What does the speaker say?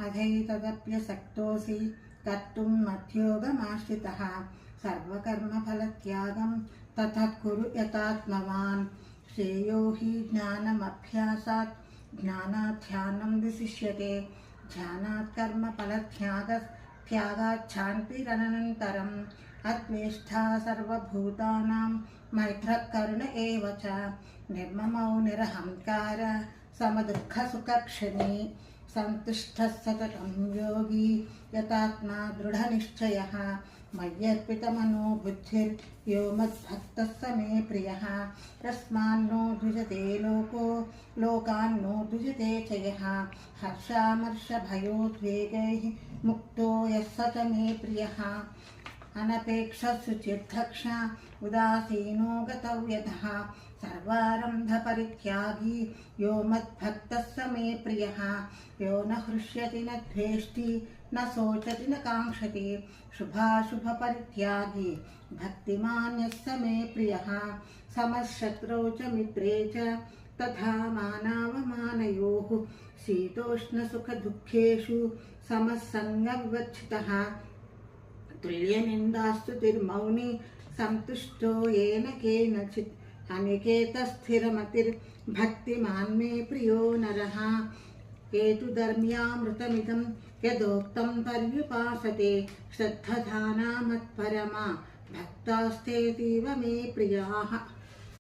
अधैतदप्यसक्तोऽसि कर्तुं मद्योगमाश्रितः सर्वकर्मफलत्यागं ततः कुरु यथात्मवान् श्रेयो हि ज्ञानमभ्यासात् ज्ञानात् ध्यानं विशिष्यते ध्यानात् कर्मफलत्यागात् शान्तिरनन्तरम् अद्वेष्टा सर्वभूतानां मैत्रः करुण एव च निर्ममो निरहङ्कार समदुःखसुखक्षमी सन्तुष्टः सततं योगी यतात्मा दृढनिश्चयः मय्यर्पितमनो बुद्धिर्यो मद्भक्तः स मे प्रियः तस्मान्नो द्विजते लोको लोकान्नो द्विजते च यः हर्षामर्षभयोद्वेगैः मुक्तो यः स च मे प्रियः अनपेक्षः उदासीनो गतव्यतः सर्वारम्भपरित्यागी यो मद्भक्तः स मे प्रियः यो न हृष्यति न द्वेष्टि न शोचति न काङ्क्षति शुभाशुभपरित्यागी भक्तिमान् यः स मे प्रियः समशत्रौ च मित्रे च तथा मानावमानयोः शीतोष्णसुखदुःखेषु समसङ्गविवर्जितः तुल्यनिन्दास्तुतिर्मौनी सन्तुष्टो येन केनचित् अनिकेतस्थिरमतिर्भक्तिमान् मे प्रियो नरः हेतुधर्म्यामृतमिदं यदोक्तं पर्युपासते श्रद्धधाना मत्परमा भक्तास्तेतीव मे प्रियाः।